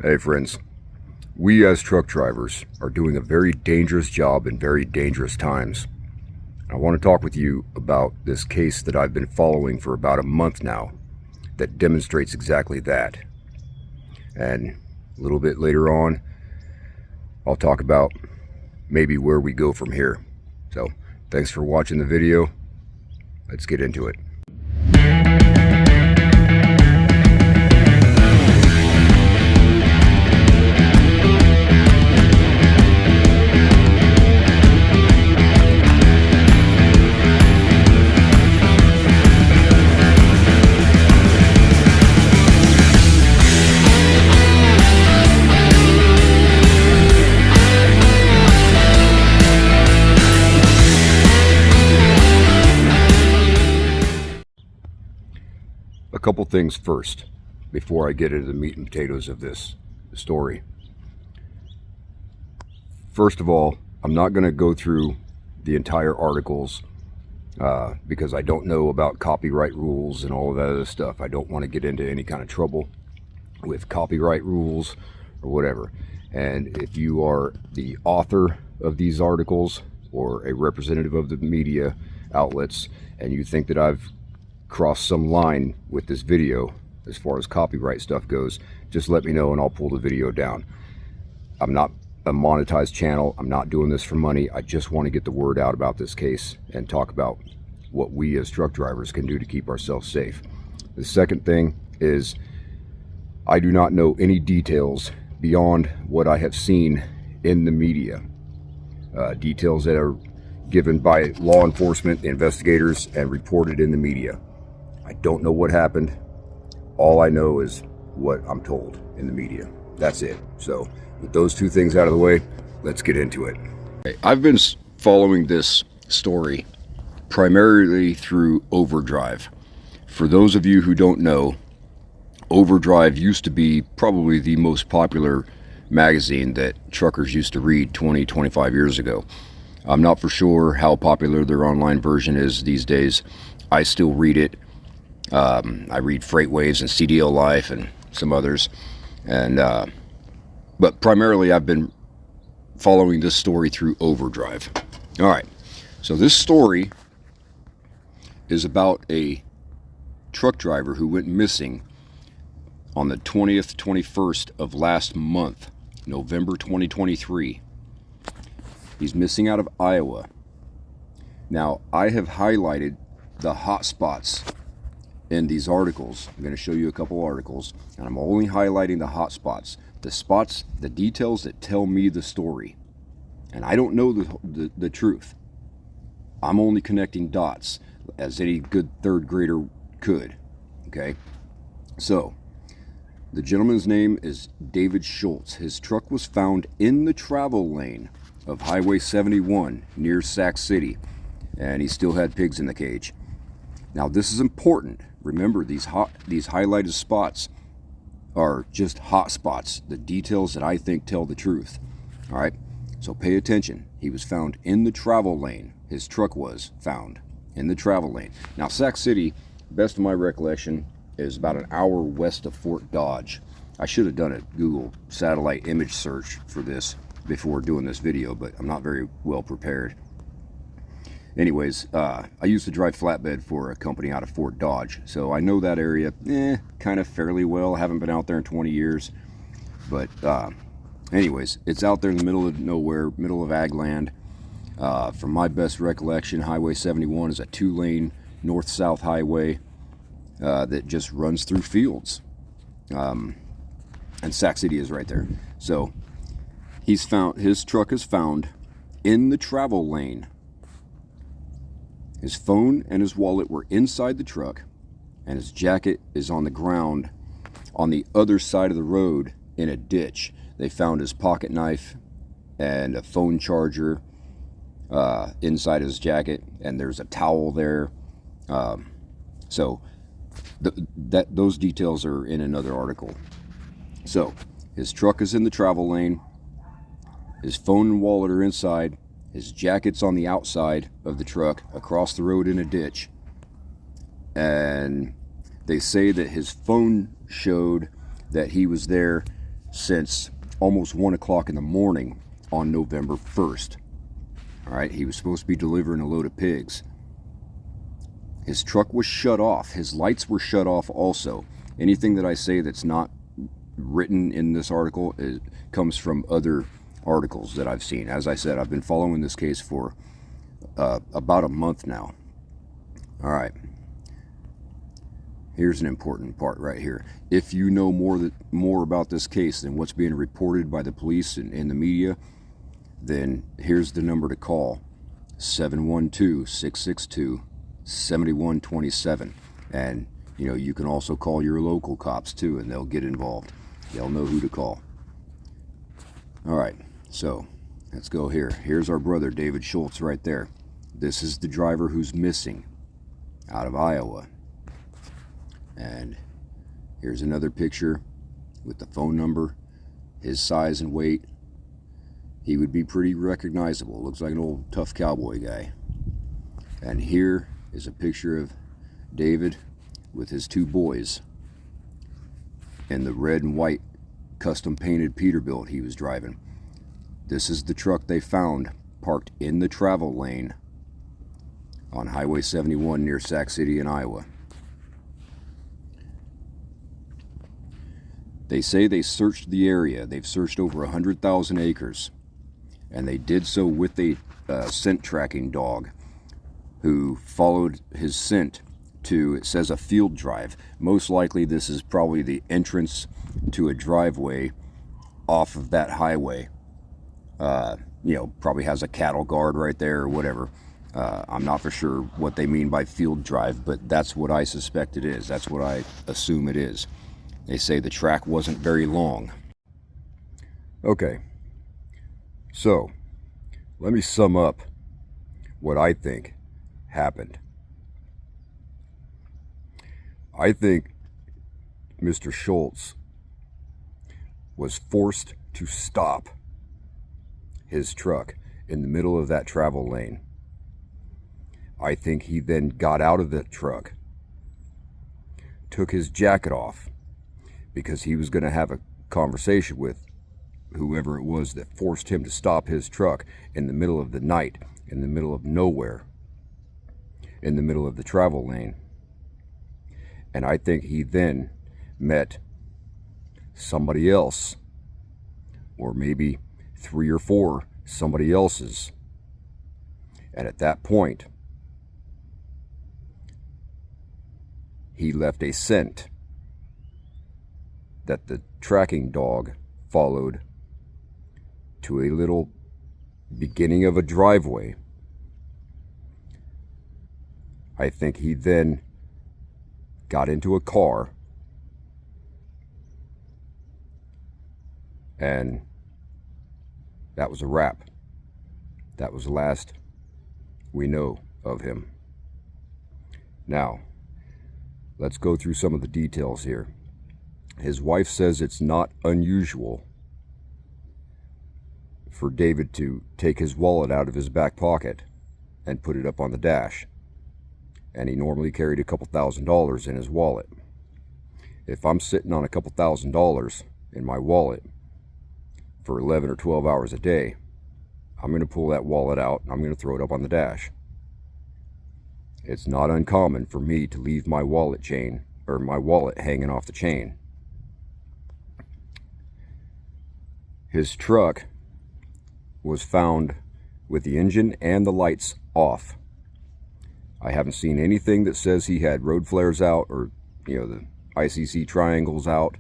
Hey friends, we as truck drivers are doing a very dangerous job in very dangerous times. I want to talk with you about this case that I've been following for about a month now that demonstrates exactly that. And a little bit later on, I'll talk about maybe where we go from here. So thanks for watching the video. Let's get into it. A couple things first, before I get into the meat and potatoes of this story. First of all, I'm not going to go through the entire articles because I don't know about copyright rules and all of that other stuff. I don't want to get into any kind of trouble with copyright rules or whatever. And if you are the author of these articles or a representative of the media outlets and you think that I've cross some line with this video as far as copyright stuff goes, just let me know and I'll pull the video down. I'm not a monetized channel. I'm not doing this for money. I just want to get the word out about this case and talk about what we as truck drivers can do to keep ourselves safe. The second thing is I do not know any details beyond what I have seen in the media. Details that are given by law enforcement, investigators, and reported in the media. I don't know what happened. All I know is what I'm told in the media. That's it. So with those two things out of the way, let's get into it. I've been following this story primarily through Overdrive. For those of you who don't know, Overdrive used to be probably the most popular magazine that truckers used to read 20-25 years ago. I'm not for sure how popular their online version is these days. I still read it. I read Freight Waves and CDL Life and some others, and but primarily I've been following this story through Overdrive. All right, so this story is about a truck driver who went missing on the 20th, 21st of last month, November 2023. He's missing out of Iowa. Now, I have highlighted the hot spots in these articles. I'm going to show you a couple articles, and I'm only highlighting the hot spots, the details that tell me the story. And I don't know the truth. I'm only connecting dots, as any good third grader could. Okay? So, the gentleman's name is David Shultz. His truck was found in the travel lane of Highway 71 near Sac City, and he still had pigs in the cage. Now, this is important. Remember, these highlighted spots are just hot spots, the details that I think tell the truth. All right, so pay attention. He was found in the travel lane. His truck was found in the travel lane. Now, Sac City, best of my recollection, is about an hour west of Fort Dodge. I should have done a Google satellite image search for this before doing this video, but I'm not very well prepared. Anyways, I used to drive flatbed for a company out of Fort Dodge, so I know that area kind of fairly well. I haven't been out there in 20 years, but anyways, it's out there in the middle of nowhere, middle of ag land. From my best recollection, Highway 71 is a 2-lane north-south highway that just runs through fields, and Sac City is right there. So his truck is found in the travel lane. His phone and his wallet were inside the truck, and his jacket is on the ground on the other side of the road in a ditch. They found his pocket knife and a phone charger inside his jacket, and there's a towel there. So those details are in another article. So his truck is in the travel lane. His phone and wallet are inside. His jacket's on the outside of the truck, across the road in a ditch. And they say that his phone showed that he was there since almost 1 o'clock in the morning on November 1st. All right, he was supposed to be delivering a load of pigs. His truck was shut off. His lights were shut off also. Anything that I say that's not written in this article comes from other articles that I've seen. As I said, I've been following this case for about a month now. All right. Here's an important part right here. If you know more about this case than what's being reported by the police and the media, then here's the number to call: 712-662-7127. And you can also call your local cops too, and they'll get involved. They'll know who to call. All right, so let's go here. Here's our brother David Shultz right there. This is the driver who's missing out of Iowa. And here's another picture with the phone number, his size and weight. He would be pretty recognizable. Looks like an old tough cowboy guy. And here is a picture of David with his two boys in the red and white custom painted Peterbilt he was driving. This is the truck they found parked in the travel lane on Highway 71 near Sac City in Iowa. They say they searched the area. They've searched over 100,000 acres. And they did so with a scent tracking dog who followed his scent to, it says, a field drive. Most likely this is probably the entrance to a driveway off of that highway. Probably has a cattle guard right there or whatever. I'm not for sure what they mean by field drive, but that's what I suspect it is. That's what I assume it is. They say the track wasn't very long. Okay, so let me sum up what I think happened. I think Mr. Shultz was forced to stop his truck in the middle of that travel lane. I think he then got out of the truck, took his jacket off, because he was going to have a conversation with whoever it was that forced him to stop his truck in the middle of the night, in the middle of nowhere, in the middle of the travel lane. And I think he then met somebody else, or maybe 3 or 4 somebody else's. And at that point, he left a scent that the tracking dog followed to a little beginning of a driveway. I think he then got into a car and that was a wrap. That was the last we know of him. Now, let's go through some of the details here. His wife says it's not unusual for David to take his wallet out of his back pocket and put it up on the dash. And he normally carried a couple $1,000s in his wallet. If I'm sitting on a couple $1,000s in my wallet for 11 or 12 hours a day, I'm going to pull that wallet out and I'm going to throw it up on the dash. It's not uncommon for me to leave my wallet chain or my wallet hanging off the chain. His truck was found with the engine and the lights off. I haven't seen anything that says he had road flares out or, the ICC triangles out.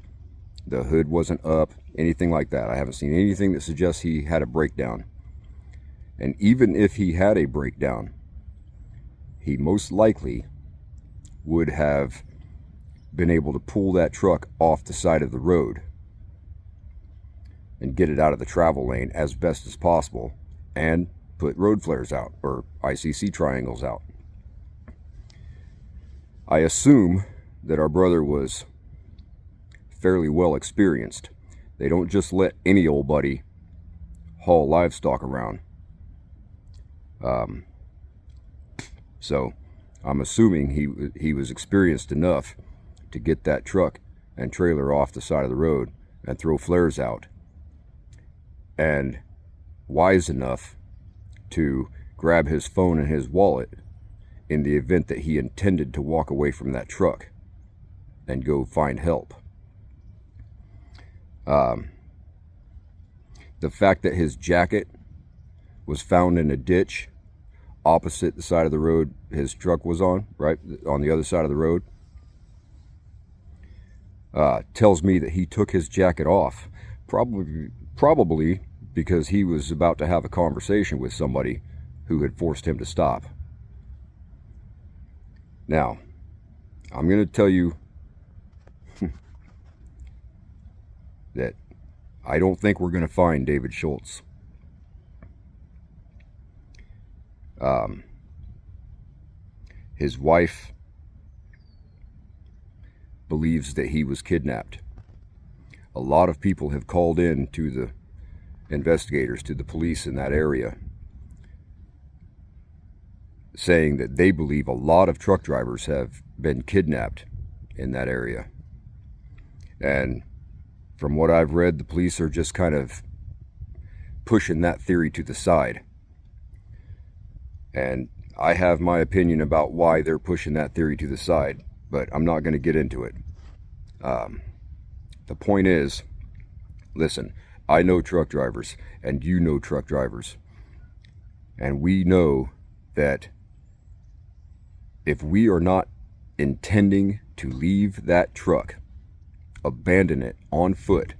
The hood wasn't up, anything like that. I haven't seen anything that suggests he had a breakdown. And even if he had a breakdown, he most likely would have been able to pull that truck off the side of the road and get it out of the travel lane as best as possible and put road flares out or ICC triangles out. I assume that our brother was fairly well experienced. They don't just let any old buddy haul livestock around. So I'm assuming he was experienced enough to get that truck and trailer off the side of the road and throw flares out, and wise enough to grab his phone and his wallet in the event that he intended to walk away from that truck and go find help. The fact that his jacket was found in a ditch opposite the side of the road his truck was on, right on the other side of the road, tells me that he took his jacket off, probably because he was about to have a conversation with somebody who had forced him to stop. Now, I'm going to tell you that I don't think we're going to find David Shultz. His wife believes that he was kidnapped. A lot of people have called in to the investigators, to the police in that area, saying that they believe a lot of truck drivers have been kidnapped in that area. And from what I've read, the police are just kind of pushing that theory to the side. And I have my opinion about why they're pushing that theory to the side, but I'm not going to get into it. The point is, listen, I know truck drivers, and you know truck drivers. And we know that if we are not intending to leave that truck, abandon it on foot,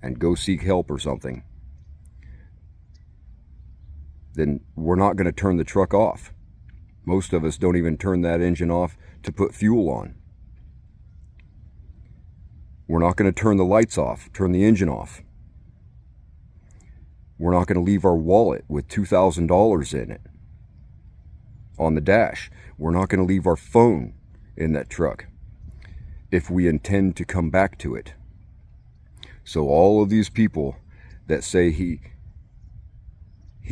and go seek help or something, then we're not going to turn the truck off. Most of us don't even turn that engine off to put fuel on. We're not going to turn the lights off, turn the engine off. We're not going to leave our wallet with $2,000 in it on the dash. We're not going to leave our phone in that truck if we intend to come back to it. So all of these people that say he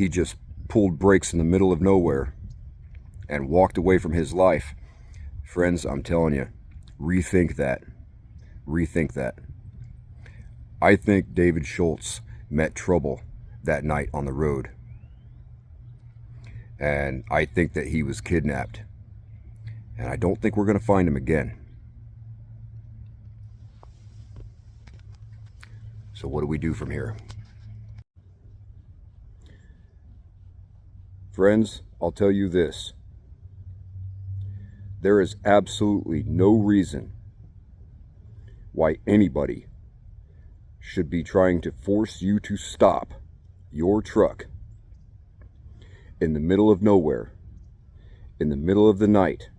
just pulled brakes in the middle of nowhere and walked away from his life, friends, I'm telling you, rethink that. Rethink that. I think David Shultz met trouble that night on the road. And I think that he was kidnapped. And I don't think we're going to find him again. So what do we do from here? Friends, I'll tell you this. There is absolutely no reason why anybody should be trying to force you to stop your truck in the middle of nowhere, in the middle of the night,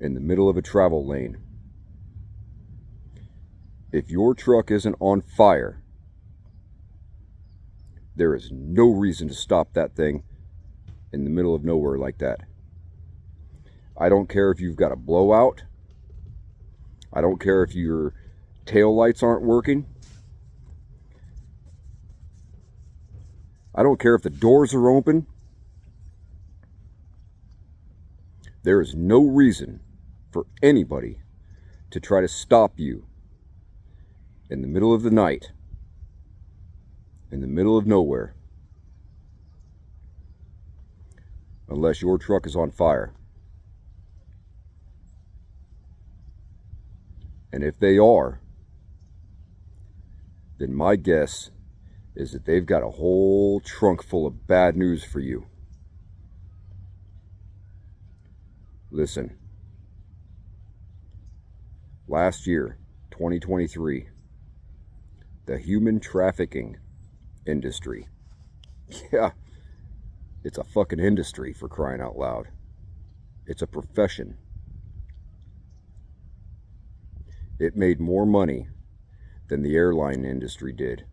in the middle of a travel lane. If your truck isn't on fire, there is no reason to stop that thing in the middle of nowhere like that. I don't care if you've got a blowout. I don't care if your tail lights aren't working. I don't care if the doors are open. There is no reason for anybody to try to stop you in the middle of the night, in the middle of nowhere, unless your truck is on fire. And if they are, then my guess is that they've got a whole trunk full of bad news for you. Listen, last year, 2023, the human trafficking industry, yeah, it's a fucking industry, for crying out loud. It's a profession. It made more money than the airline industry did.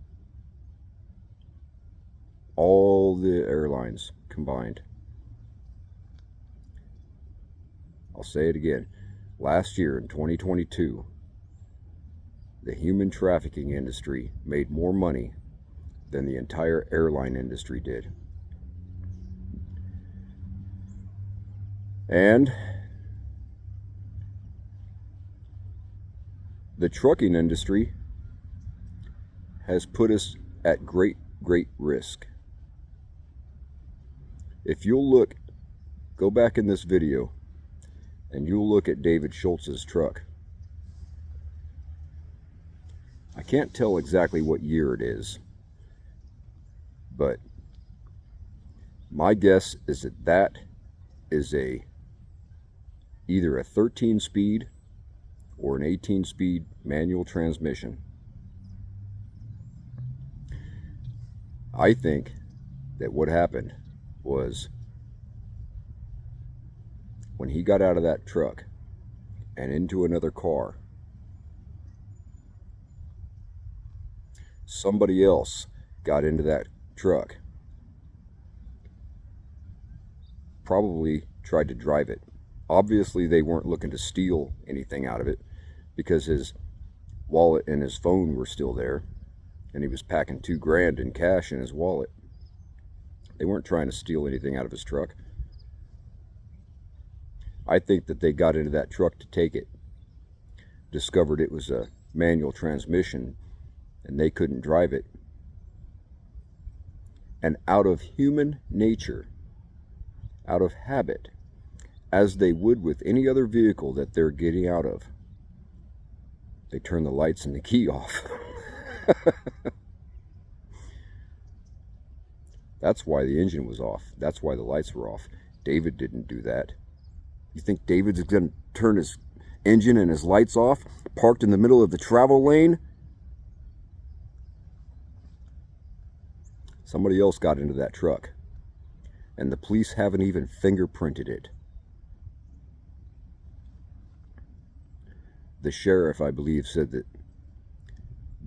All the airlines combined. I'll say it again. Last year in 2022, the human trafficking industry made more money than the entire airline industry did. And The trucking industry has put us at great risk. If you'll look, go back in this video, and you'll look at David Shultz's truck. I can't tell exactly what year it is, but my guess is that that is either a 13-speed or an 18-speed manual transmission. I think that what happened was when he got out of that truck and into another car, somebody else got into that truck, probably tried to drive it. Obviously they weren't looking to steal anything out of it, because his wallet and his phone were still there, and he was packing $2 grand in cash in his wallet. They weren't trying to steal anything out of his truck. I think that they got into that truck to take it, discovered it was a manual transmission, and they couldn't drive it. And out of human nature, out of habit, as they would with any other vehicle that they're getting out of, they turn the lights and the key off. That's why the engine was off. That's why the lights were off. David didn't do that. You think David's going to turn his engine and his lights off, parked in the middle of the travel lane? Somebody else got into that truck, and the police haven't even fingerprinted it. The sheriff, I believe, said that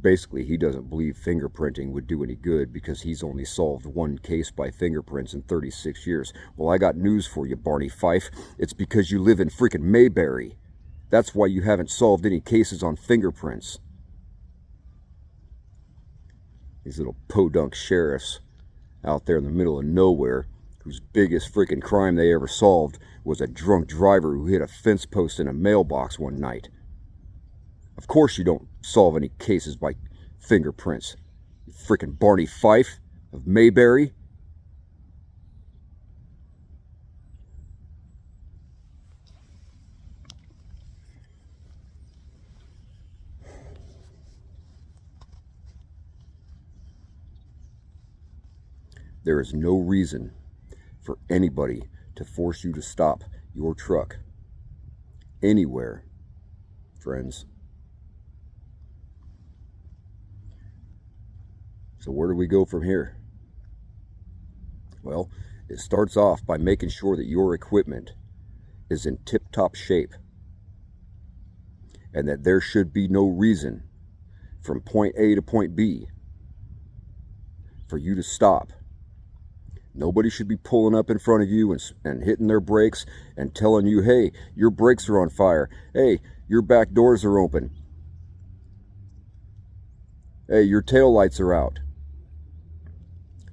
basically he doesn't believe fingerprinting would do any good because he's only solved one case by fingerprints in 36 years. Well, I got news for you, Barney Fife. It's because you live in freaking Mayberry. That's why you haven't solved any cases on fingerprints. These little podunk sheriffs out there in the middle of nowhere, whose biggest freaking crime they ever solved was a drunk driver who hit a fence post in a mailbox one night. Of course you don't solve any cases by fingerprints, you freaking Barney Fife of Mayberry. There is no reason for anybody to force you to stop your truck anywhere, friends. So where do we go from here? Well, it starts off by making sure that your equipment is in tip-top shape, and that there should be no reason from point A to point B for you to stop. Nobody should be pulling up in front of you and hitting their brakes and telling you, hey, your brakes are on fire. Hey, your back doors are open. Hey, your tail lights are out.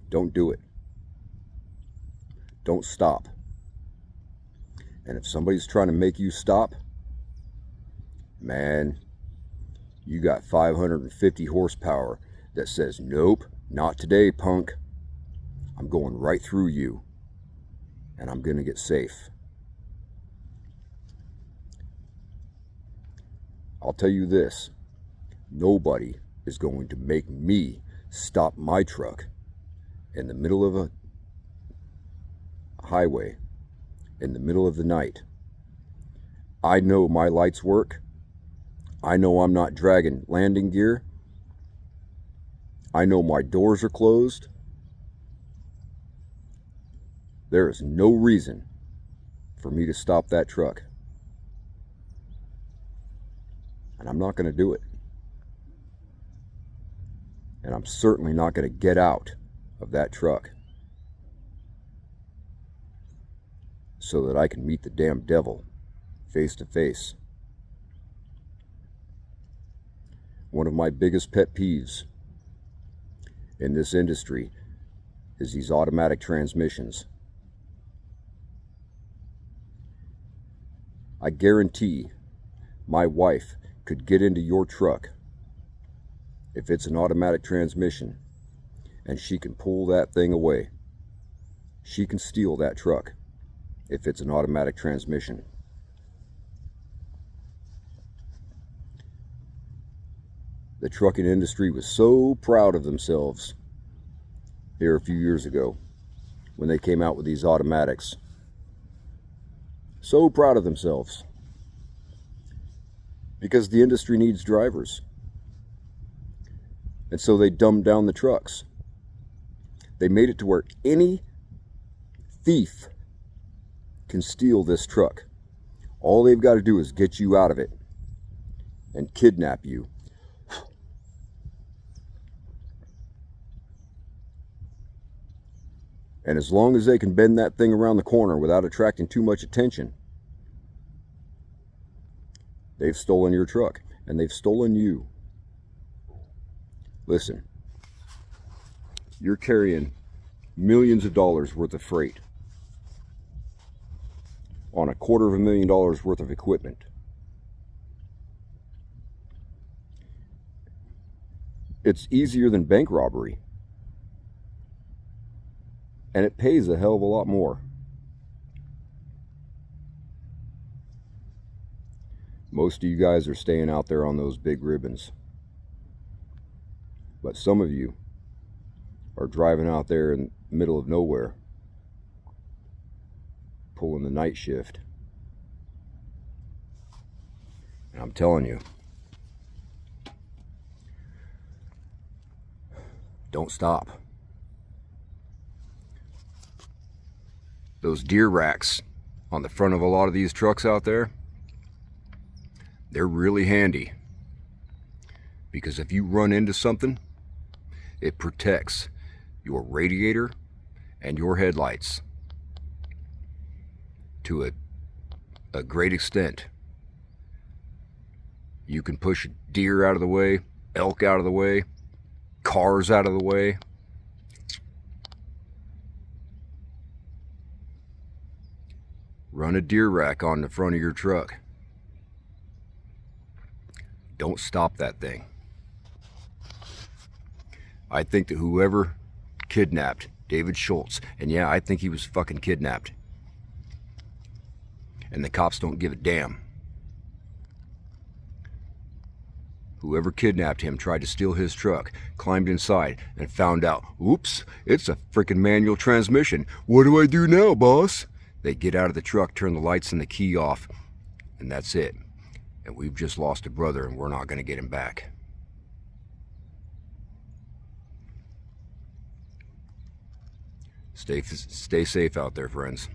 Don't do it. Don't stop. And if somebody's trying to make you stop, man, you got 550 horsepower that says, nope, not today, punk. I'm going right through you, and I'm going to get safe. I'll tell you this, nobody is going to make me stop my truck in the middle of a highway, in the middle of the night. I know my lights work. I know I'm not dragging landing gear. I know my doors are closed. There is no reason for me to stop that truck. And I'm not going to do it. And I'm certainly not going to get out of that truck so that I can meet the damn devil face to face. One of my biggest pet peeves in this industry is these automatic transmissions. I guarantee my wife could get into your truck, if it's an automatic transmission, and she can pull that thing away. She can steal that truck if it's an automatic transmission. The trucking industry was so proud of themselves here a few years ago when they came out with these automatics. So proud of themselves. Because the industry needs drivers. And so they dumbed down the trucks. They made it to where any thief can steal this truck. All they've got to do is get you out of it and kidnap you. And as long as they can bend that thing around the corner without attracting too much attention, they've stolen your truck and they've stolen you. Listen, you're carrying millions of dollars worth of freight on $250,000 worth of equipment. It's easier than bank robbery. And it pays a hell of a lot more. Most of you guys are staying out there on those big ribbons. But some of you are driving out there in the middle of nowhere, pulling the night shift. And I'm telling you, don't stop. Those deer racks on the front of a lot of these trucks out there, they're really handy. Because if you run into something, it protects your radiator and your headlights to a great extent. You can push a deer out of the way, elk out of the way, cars out of the way. Run a deer rack on the front of your truck. Don't stop that thing. I think that whoever kidnapped David Shultz, and yeah, I think he was fucking kidnapped, and the cops don't give a damn. Whoever kidnapped him tried to steal his truck, climbed inside, and found out, oops, it's a freaking manual transmission. What do I do now, boss? They get out of the truck, turn the lights and the key off, and that's it. And we've just lost a brother, and we're not going to get him back. Stay safe out there, friends.